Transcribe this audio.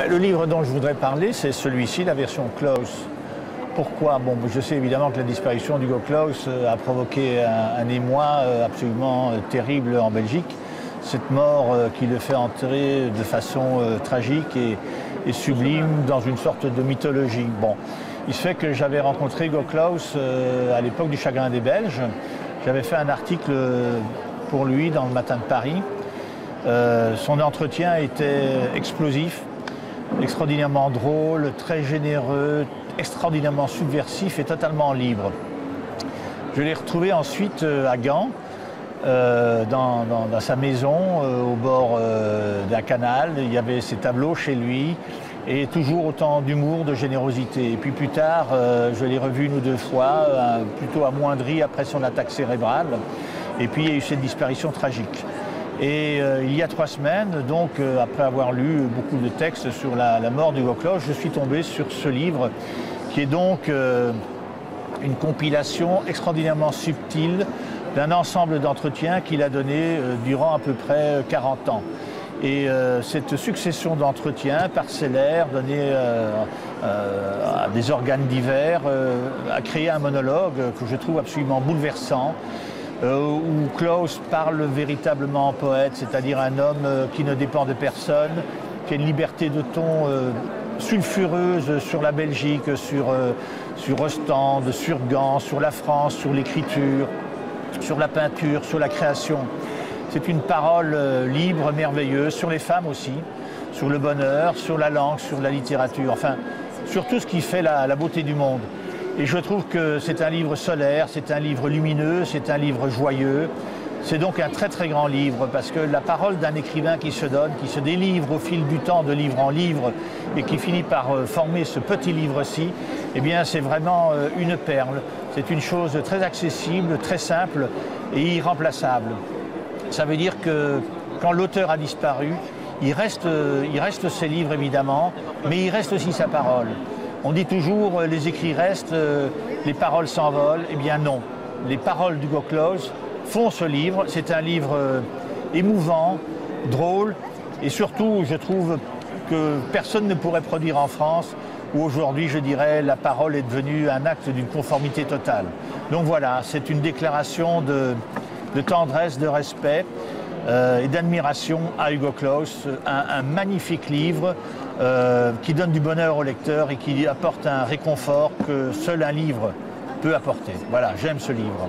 Le livre dont je voudrais parler, c'est celui-ci, la version Klaus. Pourquoi? Bon, je sais évidemment que la disparition d'Hugo Claus a provoqué un émoi absolument terrible en Belgique. Cette mort qui le fait entrer de façon tragique et sublime dans une sorte de mythologie. Bon, il se fait que j'avais rencontré Hugo Claus à l'époque du Chagrin des Belges. J'avais fait un article pour lui dans le Matin de Paris. Son entretien était explosif, extraordinairement drôle, très généreux, extraordinairement subversif et totalement libre. Je l'ai retrouvé ensuite à Gand, dans sa maison, au bord d'un canal. Il y avait ses tableaux chez lui et toujours autant d'humour, de générosité. Et puis plus tard, je l'ai revu une ou deux fois, plutôt amoindri après son attaque cérébrale. Et puis il y a eu cette disparition tragique. Et il y a 3 semaines, donc après avoir lu beaucoup de textes sur la mort d'Hugo Claus, je suis tombé sur ce livre qui est donc une compilation extraordinairement subtile d'un ensemble d'entretiens qu'il a donné durant à peu près 40 ans. Et cette succession d'entretiens parcellaires donnés à des organes divers a créé un monologue que je trouve absolument bouleversant, où Claus parle véritablement en poète, c'est-à-dire un homme qui ne dépend de personne, qui a une liberté de ton sulfureuse sur la Belgique, sur Ostende, sur Gand, sur la France, sur l'écriture, sur la peinture, sur la création. C'est une parole libre, merveilleuse, sur les femmes aussi, sur le bonheur, sur la langue, sur la littérature, enfin, sur tout ce qui fait la beauté du monde. Et je trouve que c'est un livre solaire, c'est un livre lumineux, c'est un livre joyeux. C'est donc un très très grand livre parce que la parole d'un écrivain qui se donne, qui se délivre au fil du temps de livre en livre et qui finit par former ce petit livre-ci, eh bien c'est vraiment une perle. C'est une chose très accessible, très simple et irremplaçable. Ça veut dire que quand l'auteur a disparu, il reste ses livres évidemment, mais il reste aussi sa parole. On dit toujours les écrits restent, les paroles s'envolent. Eh bien non, les paroles d'Hugo Claus font ce livre. C'est un livre émouvant, drôle et surtout je trouve que personne ne pourrait produire en France où aujourd'hui je dirais la parole est devenue un acte d'une conformité totale. Donc voilà, c'est une déclaration de tendresse, de respect et d'admiration à Hugo Claus, un magnifique livre qui donne du bonheur au lecteur et qui apporte un réconfort que seul un livre peut apporter. Voilà, j'aime ce livre.